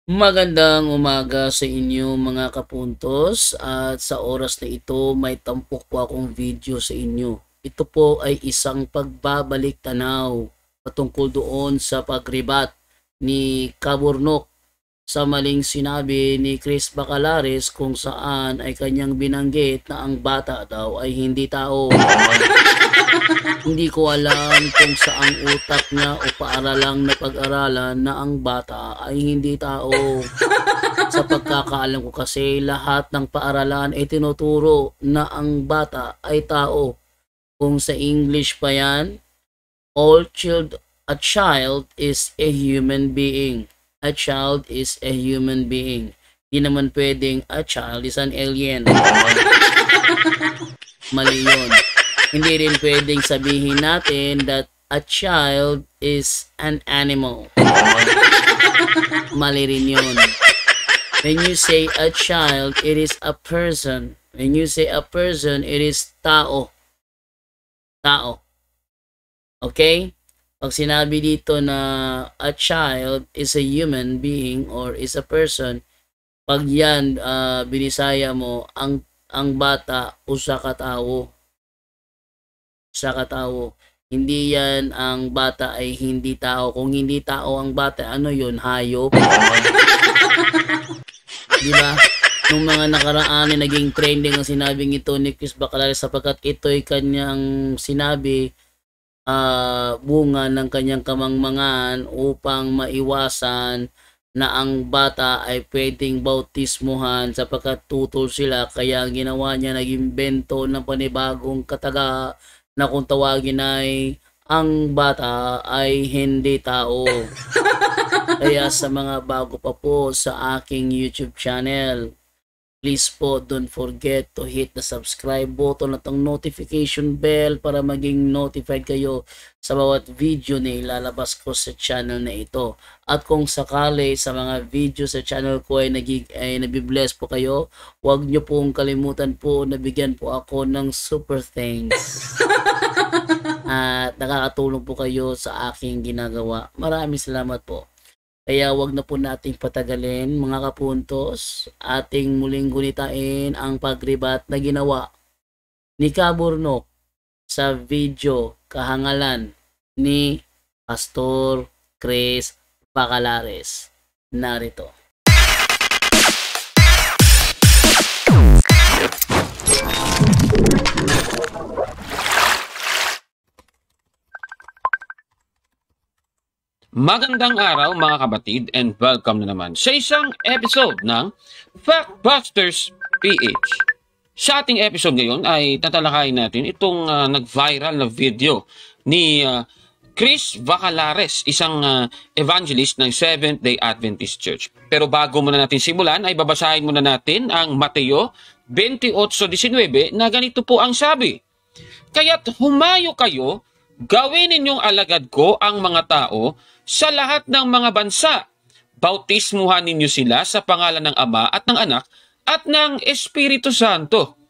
Magandang umaga sa inyo mga kapuntos at sa oras na ito may tampok po akong video sa inyo. Ito po ay isang pagbabalik tanaw patungkol doon sa pagribat ni Kaburnok sa maling sinabi ni Chris Bacalares kung saan ay kanyang binanggit na ang bata daw ay hindi tao. Hindi ko alam kung saang utak niya o paaralang napag-aralan na ang bata ay hindi tao. Sa pagkakaalam ko kasi lahat ng paaralan ay tinuturo na ang bata ay tao. Kung sa English pa yan, a child is a human being. A child is a human being. Di naman pwedeng a child is an alien. Mali yun. Hindi rin pwedeng sabihin natin that a child is an animal. Mali rin yun. When you say a child, it is a person. When you say a person, it is tao. Tao. Okay? Pag sinabi dito na a child is a human being or is a person, pag yan binisaya mo, ang bata usa ka tao. Usa ka tao. Hindi yan ang bata ay hindi tao. Kung hindi tao ang bata, ano yun? Hayop. Di ba? Nung mga nakaraan ay naging trending ang sinabing ito ni Chris Bacalares sapagkat ito'y kanyang sinabi bunga ng kanyang kamangmangan upang maiwasan na ang bata ay pwedeng bautismuhan sapagkat tutol sila, kaya ginawa niya naging bento ng panibagong kataga na kung tawagin ay ang bata ay hindi tao. Kaya sa mga bago pa po sa aking YouTube channel, please po don't forget to hit the subscribe button at ang notification bell para maging notified kayo sa bawat video na ilalabas ko sa channel na ito. At kung sakali sa mga video sa channel ko ay nabibless po kayo, huwag nyo pong kalimutan po na bigyan po ako ng super thanks. At nakakatulong po kayo sa aking ginagawa. Maraming salamat po. Kaya wag na po nating patagalin mga kapuntos, ating muling gunitain ang pagribat na ginawa ni Kaburnok sa video kahangalan ni Pastor Chris Bacalares. Narito. Magandang araw mga kabatid and welcome na naman sa isang episode ng Factbusters PH. Sa ating episode ngayon ay tatalakayin natin itong nag-viral na video ni Chris Bacalares, isang evangelist ng Seventh-day Adventist Church. Pero bago muna natin simulan ay babasahin muna natin ang Mateo 28:19 na ganito po ang sabi. Kaya't humayo kayo, gawin ninyong alagad ko ang mga tao sa lahat ng mga bansa. Bautismuhan ninyo sila sa pangalan ng Ama at ng Anak at ng Espiritu Santo.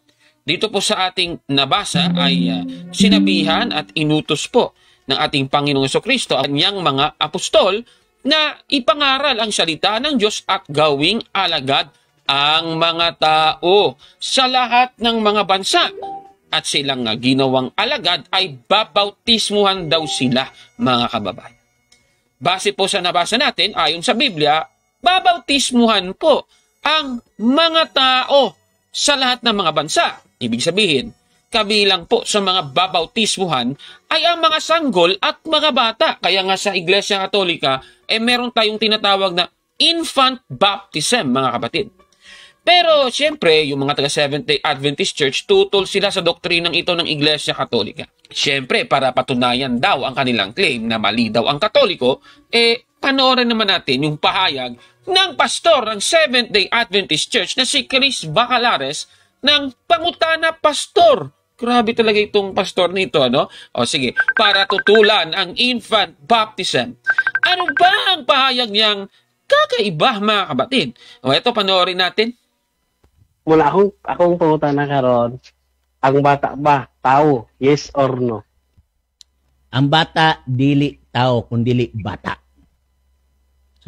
Dito po sa ating nabasa ay sinabihan at inutos po ng ating Panginoong Jesucristo ang kanyang mga apostol na ipangaral ang salita ng Diyos at gawing alagad ang mga tao sa lahat ng mga bansa. At silang ginawang alagad ay babautismuhan daw sila, mga kababayan. Base po sa nabasa natin, ayon sa Biblia, babautismuhan po ang mga tao sa lahat ng mga bansa. Ibig sabihin, kabilang po sa mga babautismuhan ay ang mga sanggol at mga bata. Kaya nga sa Iglesia Katolika, meron tayong tinatawag na infant baptism, mga kapatid. Pero siyempre, yung mga taga Seventh-day Adventist Church, tutol sila sa doktrinang ito ng Iglesia Katolika. Siyempre, para patunayan daw ang kanilang claim na mali daw ang Katoliko, panoorin naman natin yung pahayag ng pastor ng Seventh-day Adventist Church na si Chris Bacalares ng Pangutana Pastor. Grabe talaga itong pastor nito, ano? O sige, para tutulan ang infant baptism. Ano ba ang pahayag niyang kakaiba, mga kabatid? O ito, panoorin natin. Mula akong pangutan na karon, ang bata ba tao, yes or no? Ang bata dili tao kun dili bata.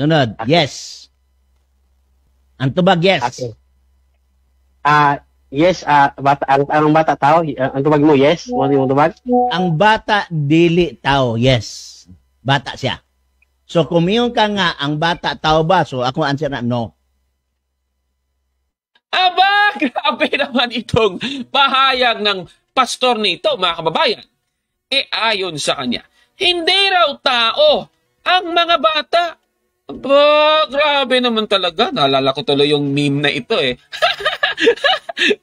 Sunod, yes. Ang tubag, yes. Okay. Yes, bata, anong bata tao? Ang tubag mo, yes? Mo yung tubag? Ang bata, dili tao, yes. Bata siya. So, kumiyon ka nga, ang bata tao ba? So, ako answer na, no. Aba, grabe naman itong pahayag ng pastor nito, mga kababayan. Ayon sa kanya, hindi raw tao ang mga bata. Aba, grabe naman talaga. Naalala ko tuloy yung meme na ito eh.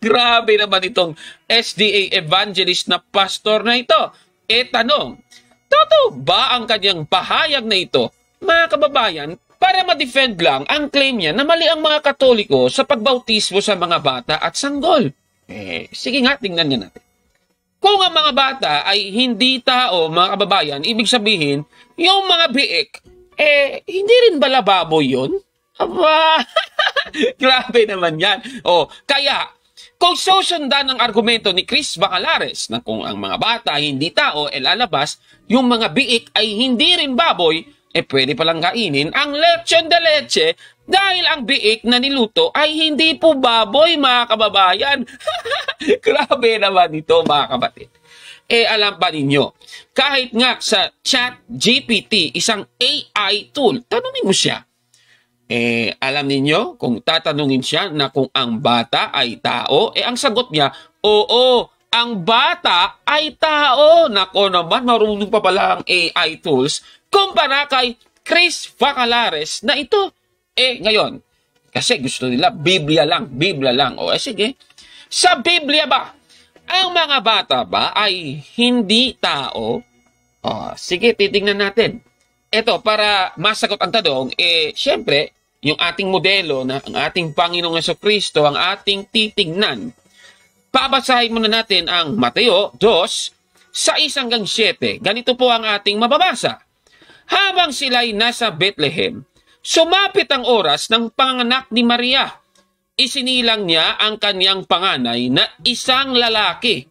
Grabe naman itong SDA evangelist na pastor na ito. Tanong, totoo ba ang kanyang pahayag na ito, mga kababayan, para ma-defend lang ang claim niya na mali ang mga Katoliko sa pagbautismo sa mga bata at sanggol? Sige nga, tingnan niya natin. Kung ang mga bata ay hindi tao, mga kababayan, ibig sabihin, yung mga biik, hindi rin ba lababoy yun? Aba, grabe naman yan. Kaya, kung susundan ang argumento ni Chris Bacalares na kung ang mga bata hindi tao, lalabas, yung mga biik ay hindi rin baboy, pwede palang kainin ang lechon de leche dahil ang biik na niluto ay hindi po baboy, mga kababayan. Grabe naman ito, mga kapatid. Alam ba ninyo, kahit nga sa ChatGPT, isang AI tool, tanungin mo siya. Alam ninyo, kung tatanungin siya na kung ang bata ay tao, ang sagot niya, oo, ang bata ay tao. Nako naman, marunong pa pala ang AI tools kumpara kay Chris Bacalares na ito. Ngayon, kasi gusto nila, Biblia lang. Sige. Sa Biblia ba, ang mga bata ba ay hindi tao? Sige, titingnan natin. Ito, para masagot ang tanong, syempre, yung ating modelo na ang ating Panginoong Jesucristo ang ating titingnan. Babasahin muna natin ang Mateo 2:6-7. Ganito po ang ating mababasa. Habang sila'y nasa Bethlehem, sumapit ang oras ng panganak ni Maria. Isinilang niya ang kanyang panganay na isang lalaki.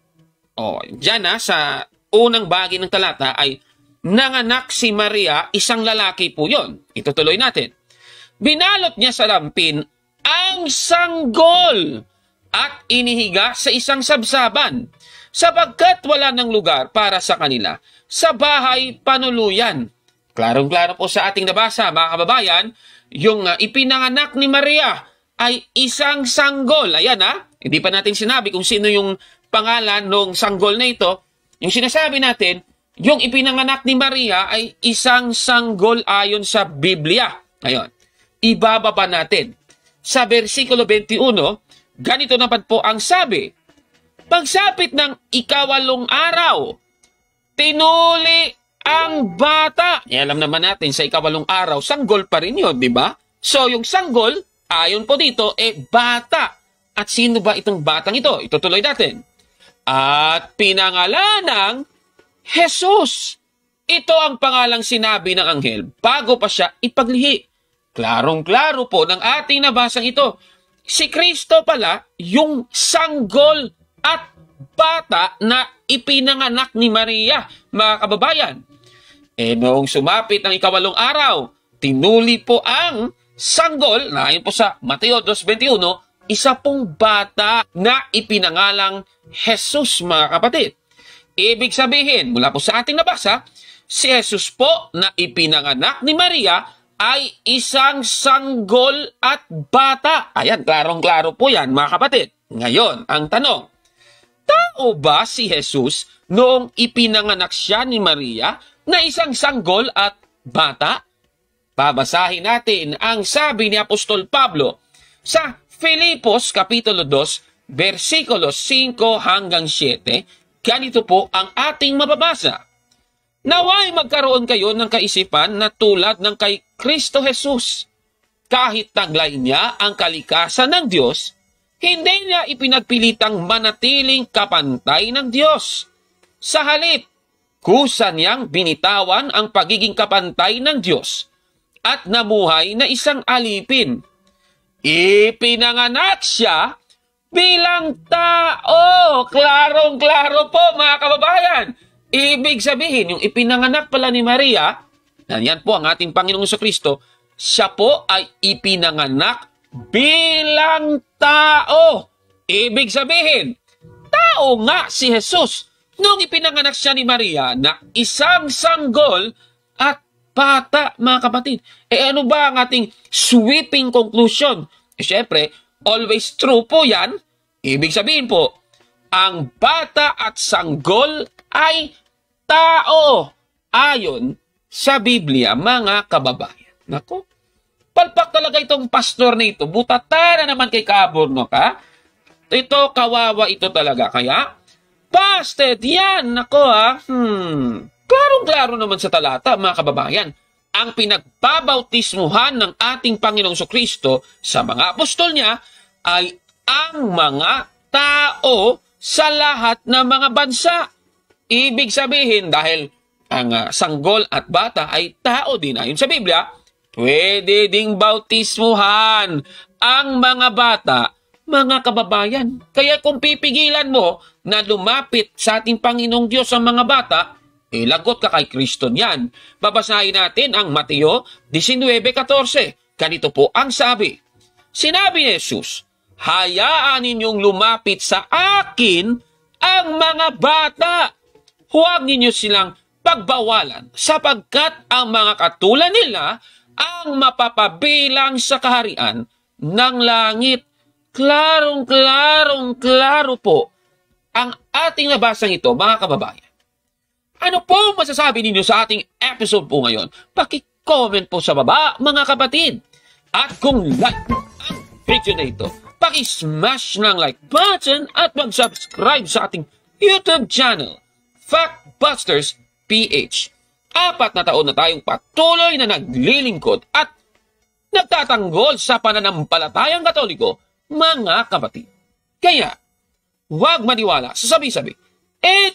Diyan sa unang bahagi ng talata ay nanganak si Maria, isang lalaki po yon. Itutuloy natin. Binalot niya sa lampin ang sanggol at inihiga sa isang sabsaban sapagkat wala ng lugar para sa kanila sa bahay panuluyan. Klarong-klaro po sa ating nabasa, mga kababayan, yung ipinanganak ni Maria ay isang sanggol. Ayan hindi pa natin sinabi kung sino yung pangalan ng sanggol na ito. Yung sinasabi natin, yung ipinanganak ni Maria ay isang sanggol ayon sa Biblia. Ngayon, ibababa natin. Sa versikulo 21, ganito naman po ang sabi. Pagsapit ng 8 araw, tinuli ang bata. Alam naman natin, sa 8 araw, sanggol pa rin yun, di ba? So, yung sanggol, ayon po dito, bata. At sino ba itong batang ito? Itutuloy natin. At pinangalanang Jesus. Ito ang pangalang sinabi ng anghel bago pa siya ipaglihi. Klarong-klaro po ng ating nabasang ito. Si Kristo pala yung sanggol at bata na ipinanganak ni Maria, mga kababayan. Noong sumapit ang 8 araw, tinuli po ang sanggol, na ayon po sa Mateo 2:21, isa pong bata na ipinangalang Jesus, mga kapatid. Ibig sabihin, mula po sa ating nabasa, si Jesus po na ipinanganak ni Maria ay isang sanggol at bata. Ayan, klarong-klaro po yan, mga kapatid. Ngayon, ang tanong, tao ba si Jesus noong ipinanganak siya ni Maria na isang sanggol at bata? Babasahin natin ang sabi ni Apostol Pablo sa Filipos Kapitulo 2, versikulo 5-7. Ganito po ang ating mababasa. Naway magkaroon kayo ng kaisipan na tulad ng kay Kristo Jesus. Kahit taglay niya ang kalikasan ng Diyos, hindi niya ipinagpilitang manatiling kapantay ng Diyos. Sa halip, kusa niyang binitawan ang pagiging kapantay ng Diyos at namuhay na isang alipin. Ipinanganak siya bilang tao. Klarong-klaro po, mga kababayan. Ibig sabihin, yung ipinanganak pala ni Maria, yan po ang ating Panginoong Jesucristo, siya po ay ipinanganak bilang tao. Ibig sabihin, tao nga si Jesus nung ipinanganak siya ni Maria na isang sanggol at bata, mga kapatid. Ano ba ang ating sweeping conclusion? Siyempre, always true po yan. Ibig sabihin po, ang bata at sanggol ay tao ayon sa Biblia, mga kababayan. Nako, palpak talaga itong pastor na ito. Butata na naman kay Kabornok, ha? Ito, kawawa ito talaga. Kaya, busted yan. Nako, ha? Klarong-klaro naman sa talata, mga kababayan. Ang pinagbabautismuhan ng ating Panginoong Kristo sa mga apostol niya ay ang mga tao sa lahat ng mga bansa. Ibig sabihin, dahil ang sanggol at bata ay tao din ayon sa Biblia, pwede ding bautismuhan ang mga bata, mga kababayan. Kaya kung pipigilan mo na lumapit sa ating Panginoong Diyos ang mga bata, lagot ka kay Kristo niyan. Babasahin natin ang Mateo 19:14. Ganito po ang sabi. Sinabi ni Jesus, hayaan ninyong lumapit sa akin ang mga bata. Huwag ninyo silang pagbawalan sapagkat ang mga katulad nila ang mapapabilang sa kaharian ng langit. Klaro po ang ating nabasang ito, mga kababayan. Ano po masasabi ninyo sa ating episode po ngayon? Paki-comment po sa baba, mga kapatid. At kung like ang video na ito, paki-smash ng like button at mag-subscribe sa ating YouTube channel, Factbusters PH. 4 na taon na tayong patuloy na naglilingkod at nagtatanggol sa pananampalatayang Katoliko, mga kapatid. Kaya, huwag maniwala sa sabi-sabi.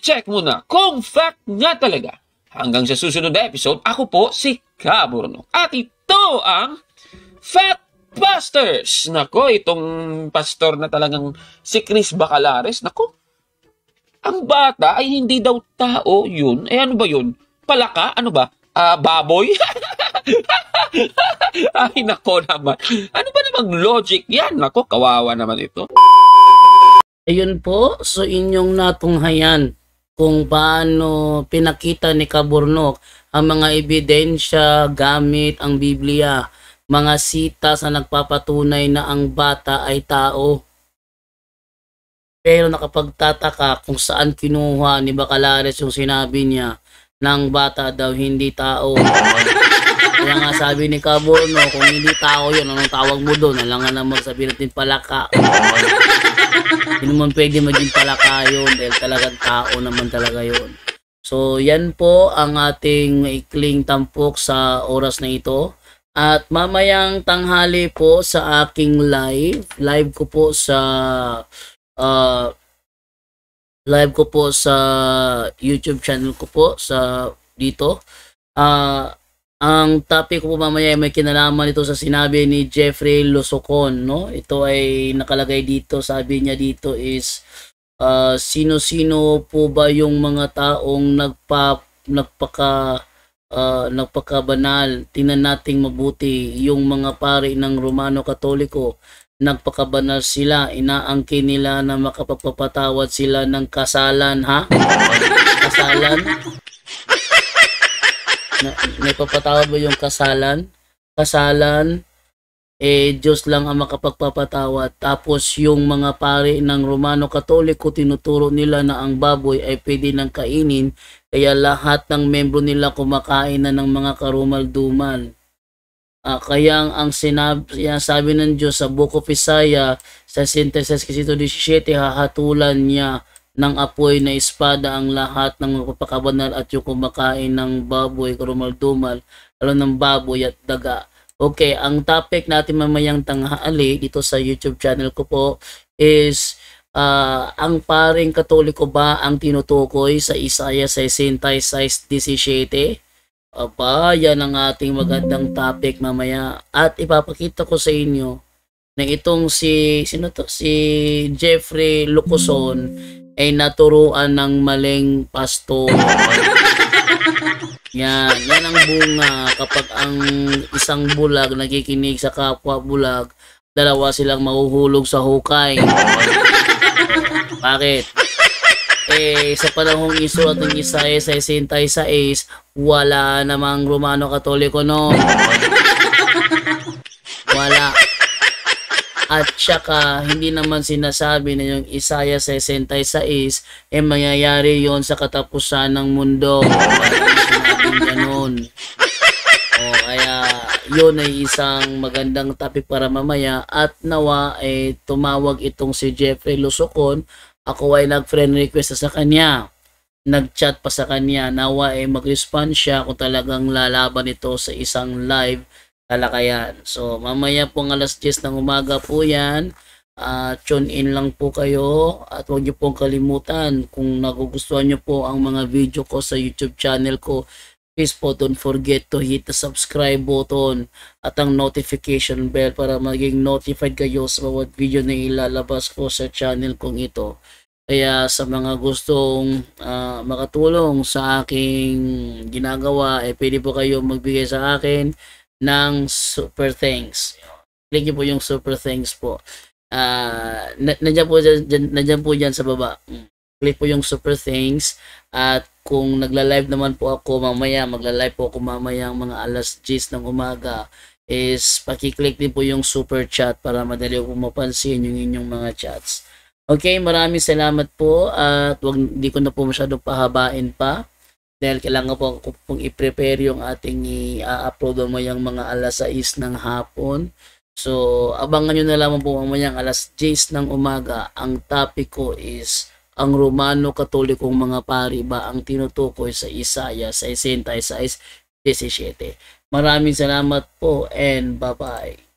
check muna kung fact nga talaga. Hanggang sa susunod na episode, ako po si Kabornok. At ito ang Factbusters. Nako, itong pastor na talagang si Chris Bacalares. Nako, ang bata ay hindi daw tao yun. Ano ba yun? Palaka? Ano ba? Baboy? Ay, nako naman. Ano ba namang logic yan? Nako, kawawa naman ito. Ayun po, so inyong natunghayan kung paano pinakita ni Kabornok ang mga ebidensya gamit ang Biblia, mga sita sa nagpapatunay na ang bata ay tao. Pero nakapagtataka kung saan kinuha ni Bacalares yung sinabi niya ng bata daw hindi tao. Kaya nga sabi ni Kabornok, kung hindi tao yun, anong tawag mo doon? Alangan na magsabi natin palaka. Hindi naman pwede maging palaka yun dahil talagang tao naman talaga yun. So yan po ang ating ikling tampok sa oras na ito. At mamayang tanghali po sa aking live ko po sa YouTube channel ko po sa dito. Ang topic ko po mamaya ay may kinalaman ito sa sinabi ni Jeffrey Losocon, no? Ito ay nakalagay dito, sabi niya dito is sino-sino po ba yung mga taong nagpakabanal. Tingnan nating mabuti yung mga pari ng Romano Katoliko. Nagpakabanal sila, inaangkin nila na makapagpapatawad sila ng kasalan, ha? Kasalan? May papatawad ba yung kasalan? Kasalan, Diyos lang ang makapagpapatawad. Tapos yung mga pari ng Romano Katoliko, tinuturo nila na ang baboy ay pwede nang kainin, kaya lahat ng membro nila kumakain na ng mga karumal-dumal. Kaya ang sabi ng Diyos sa Book of Isaiah sa 17 hahatulan niya ng apoy na espada ang lahat ng magpapakabanal at yung kumakain ng baboy, karumal-dumal, lalo ng baboy at daga. Okay, ang topic natin mamayang tanghali dito sa YouTube channel ko po is ang paring Katoliko ba ang tinutukoy sa Isaiah 66:17? Yan ang ating magandang topic mamaya. At ipapakita ko sa inyo na itong si Jeffrey Losocon ay naturuan ng maling pastor. Yan ang bunga kapag ang isang bulag nakikinig sa kapwa bulag dalawa silang mahuhulog sa hukay. Bakit? Sa panahong isulat ng Isaiah 66, wala namang Romano Katoliko noon. Wala. At saka, hindi naman sinasabi na yung Isaiah 66 mangyayari yon sa katapusan ng mundo. Sinabing ganun. Kaya yun ay isang magandang topic para mamaya at nawa tumawag itong si Jeffrey Lusocon. Ako ay nag-friend request sa kanya. Nag-chat pa sa kanya. Nawa mag-respond siya kung talagang lalaban ito sa isang live talakayan. So mamaya pong alas 10 ng umaga po yan. Tune in lang po kayo at huwag niyo pong kalimutan kung nagugustuhan niyo po ang mga video ko sa YouTube channel ko. Please po don't forget to hit the subscribe button at ang notification bell para maging notified kayo sa bawat video na ilalabas ko sa channel kong ito. Kaya sa mga gustong makatulong sa aking ginagawa, pwede po kayo magbigay sa akin ng super thanks. Click niyo po yung super thanks po. Nandiyan po dyan sa baba. Click po yung super thanks. At kung nagla-live naman po ako mamaya, magla-live po ako mamaya mga alas 10 ng umaga, is pakiclick din po yung super chat para madali po mapansin yung inyong mga chats. Okay, maraming salamat po at hindi ko na po masyadong pahabain pa dahil kailangan po ako pong i-prepare yung ating i-upload mamayang mga alas 6 ng hapon. So, abangan nyo na lamang po mamayang alas 10 ng umaga. Ang topic ko is ang Romano Katolikong mga pari ba ang tinutukoy sa Isaiah 66:17. Maraming salamat po and bye-bye.